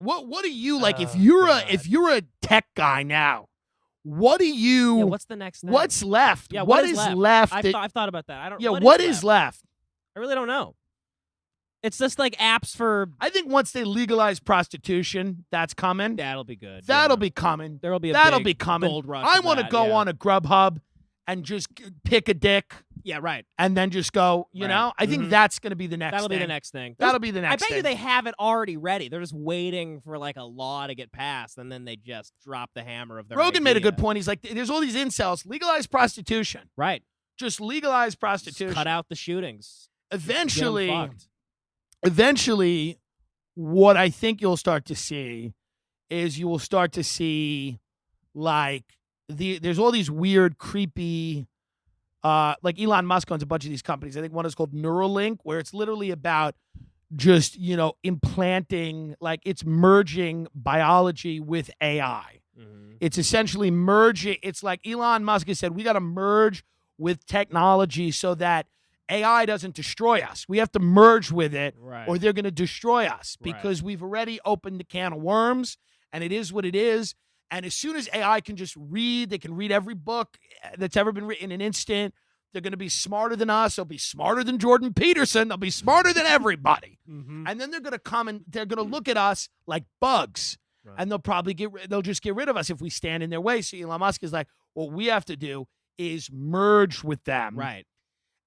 What do you like if you're a tech guy now? What do you? Yeah, what's the next thing? What's left? Yeah, what is left? I've thought about that. I don't. Yeah, what is left? I really don't know. It's just like apps for. I think once they legalize prostitution, that's coming. That'll be good. That'll be coming. There'll be coming. Gold rush. I want to go on a Grubhub and just pick a dick. Yeah, right. And then just go, you know? I think that's going to be the next That'll thing. be the next thing. That'll be the next thing. I bet you they have it already ready. They're just waiting for like a law to get passed, and then they just drop the hammer of their Rogan idea. made a good point. He's like, there's all these incels. Legalize prostitution. Right. Just legalize prostitution. Just cut out the shootings. Eventually, what I think you'll start to see is you will start to see, like, there's all these weird, creepy, like Elon Musk owns a bunch of these companies. I think one is called Neuralink, where it's literally about just, implanting, like it's merging biology with AI. Mm-hmm. It's essentially merging. It's like Elon Musk has said, we got to merge with technology so that AI doesn't destroy us. We have to merge with it or they're going to destroy us because we've already opened the can of worms and it is what it is. And as soon as AI can just read, they can read every book that's ever been written in an instant. They're going to be smarter than us. They'll be smarter than Jordan Peterson. They'll be smarter than everybody. And then they're going to come and they're going to look at us like bugs. And they'll probably they'll just get rid of us if we stand in their way. So Elon Musk is like, what we have to do is merge with them. Right.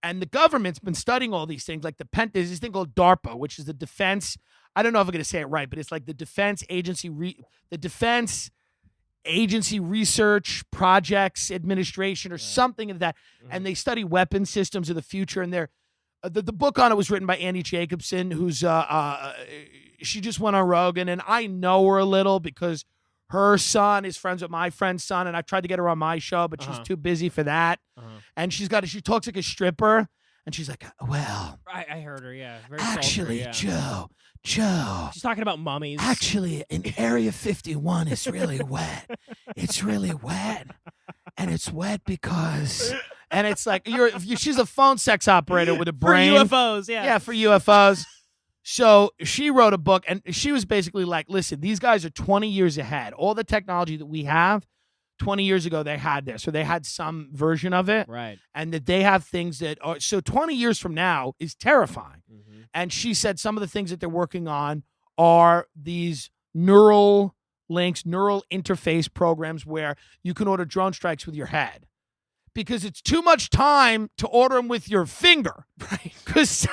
And the government's been studying all these things. Like there's this thing called DARPA, which is the Defense. I don't know if I'm going to say it right, but it's like the Defense Agency Research Projects Administration or something of that. And they study weapon systems of the future. And the book on it was written by Annie Jacobson, who's she just went on Rogan. And I know her a little because her son is friends with my friend's son. And I tried to get her on my show, but she's too busy for that. And she talks like a stripper. And she's like, well. I heard her, yeah. Very actually, sultry, yeah. Joe. She's talking about mummies. Actually, in Area 51 is really wet. It's really wet. And it's wet because... And it's like, she's a phone sex operator with a brain. For UFOs, yeah. Yeah, for UFOs. So she wrote a book, and she was basically like, listen, these guys are 20 years ahead. All the technology that we have, 20 years ago, they had this. So they had some version of it. Right. And that they have things that are... So 20 years from now is terrifying. And she said some of the things that they're working on are these neural links, neural interface programs where you can order drone strikes with your head. Because it's too much time to order them with your finger. Right. Because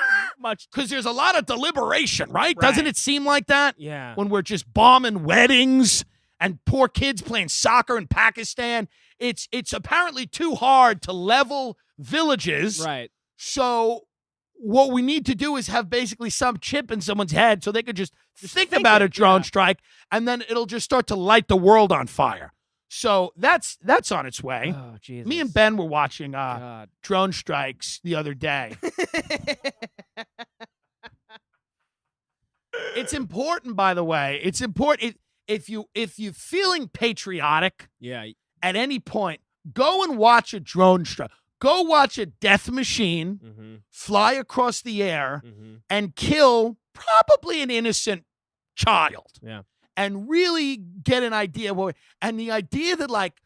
there's a lot of deliberation, right? Right? Doesn't it seem like that? Yeah. When we're just bombing weddings and poor kids playing soccer in Pakistan. It's apparently too hard to level villages. Right. So what we need to do is have basically some chip in someone's head so they could just think about a drone strike, and then it'll just start to light the world on fire. So that's on its way. Oh, Jesus. Me and Ben were watching drone strikes the other day. It's important, by the way. It's important if you're feeling patriotic at any point, go and watch a drone strike. Go watch a death machine fly across the air and kill probably an innocent child. Yeah. And really get an idea. And the idea that, like,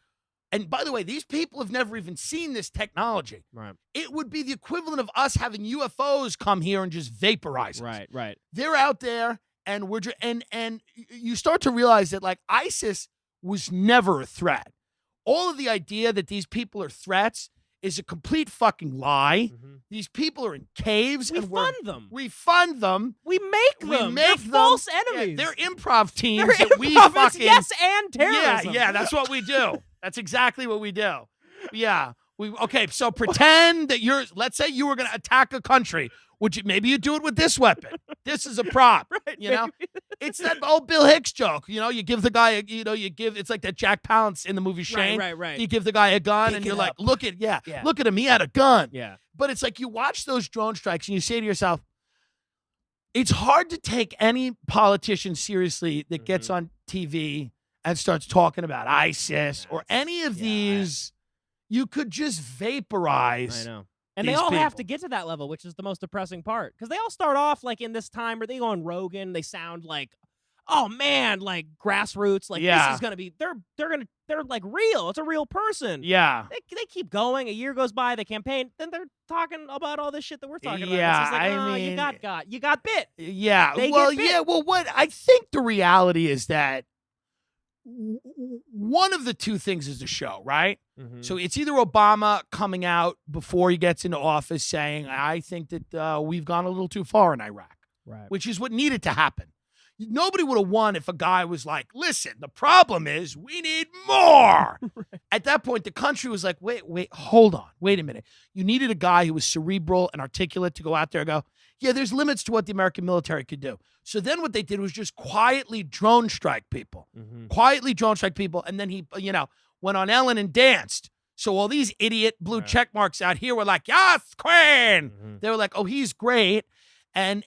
and by the way, these people have never even seen this technology. Right. It would be the equivalent of us having UFOs come here and just vaporize us. Right. They're out there, and and you start to realize that, like, ISIS was never a threat. All of the idea that these people are threats is a complete fucking lie. These people are in caves. We fund them. We fund them. We make them. They're false enemies. Yeah, they're improv teams They're that we improv, fucking... Yes, and terrorism. Yeah, that's what we do. That's exactly what we do. Yeah. Okay, so pretend that let's say you were going to attack a country. Maybe you do it with this weapon. This is a prop. Right, you know? It's that old Bill Hicks joke. You know, you give the guy, it's like that Jack Palance in the movie Shane. Right. You give the guy a gun and you're like, look at him. He had a gun. Yeah. But it's like you watch those drone strikes and you say to yourself, it's hard to take any politician seriously that gets on TV and starts talking about ISIS or any of these. You could just vaporize. I know. And they all have to get to that level, which is the most depressing part. Because they all start off like in this time where they go on Rogan, they sound like oh man, like grassroots, like Yeah. this is gonna be they're like real. It's a real person. Yeah. They keep going. A year goes by, they campaign, then they're talking about all this shit that we're talking about. Yeah, It's just like, I mean, you got bit. Yeah. They Well, get bit. yeah. Well, what I think the reality is that one of the two things is the show, right? So it's either Obama coming out before he gets into office saying, I think that we've gone a little too far in Iraq, Right. which is what needed to happen. Nobody would have won if a guy was like, listen, the problem is we need more. Right. At that point, the country was like, wait, hold on. Wait a minute. You needed a guy who was cerebral and articulate to go out there and go, yeah, there's limits to what the American military could do. So then what they did was just quietly drone strike people. And then he, went on Ellen and danced. So all these idiot blue check marks out here were like, yes, Queen. They were like, oh, he's great. And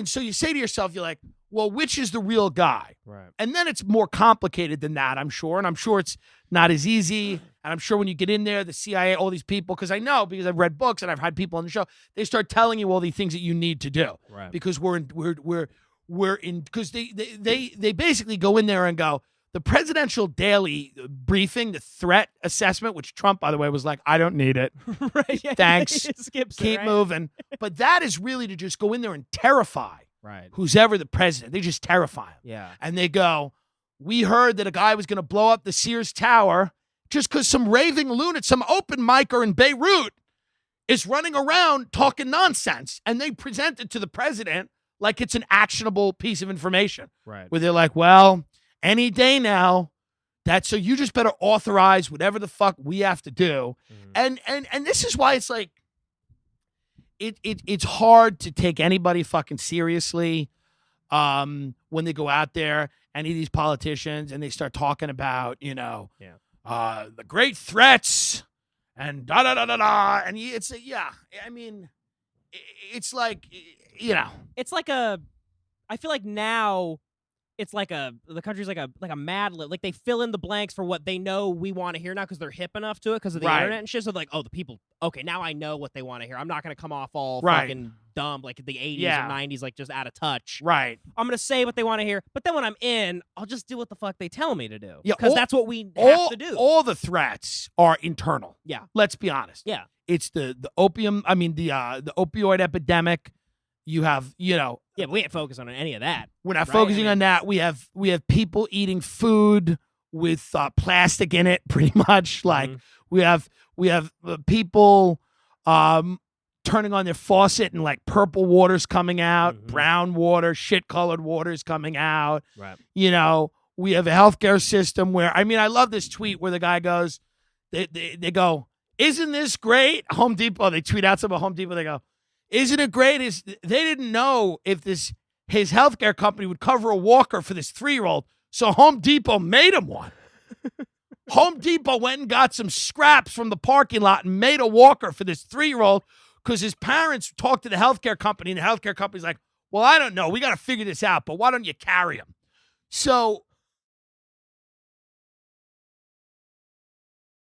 so you say to yourself, you're like, well, which is the real guy? Right. And then it's more complicated than that, I'm sure. And I'm sure it's not as easy. And I'm sure when you get in there, the CIA, all these people, because I've read books and I've had people on the show, they start telling you all the things that you need to do. Right. Because because they basically go in there and go, the presidential daily briefing, the threat assessment, which Trump, by the way, was like, I don't need it. Right. Yeah, Thanks. Keep moving. But that is really to just go in there and terrify who's ever the president. They just terrify him. Yeah. And they go, we heard that a guy was going to blow up the Sears Tower just because some raving lunatic, some open micer in Beirut is running around talking nonsense. And they present it to the president like it's an actionable piece of information. Right. Where they're like, well, any day now, so you just better authorize whatever the fuck we have to do. And this is why it's like, it's hard to take anybody fucking seriously when they go out there, any of these politicians, and they start talking about, the great threats and da-da-da-da-da. And it's, I mean, it's like, It's like I feel like now it's like the country's like a Mad Lib. Like they fill in the blanks for what they know we want to hear now because they're hip enough to it because of the internet and shit. So like, oh, the people, okay, now I know what they want to hear. I'm not going to come off all fucking dumb like the 80s or 90s, like just out of touch. Right. I'm going to say what they want to hear. But then when I'm in, I'll just do what the fuck they tell me to do. Yeah, because that's what we have to do. All the threats are internal. Yeah. Let's be honest. Yeah. It's the opioid epidemic. You have, Yeah, but we ain't focusing on any of that. We're not focusing on that. We have people eating food with plastic in it, pretty much. Like we have people turning on their faucet and like purple water's coming out, brown water, shit-colored water's coming out. Right. We have a healthcare system where, I love this tweet where the guy goes, they go, isn't this great? Home Depot, they tweet out some of Home Depot, they go, isn't it great? They didn't know if his healthcare company would cover a walker for this 3-year-old, so Home Depot made him one. Home Depot went and got some scraps from the parking lot and made a walker for this 3-year-old because his parents talked to the healthcare company, and the healthcare company's like, well, I don't know. We got to figure this out, but why don't you carry him? So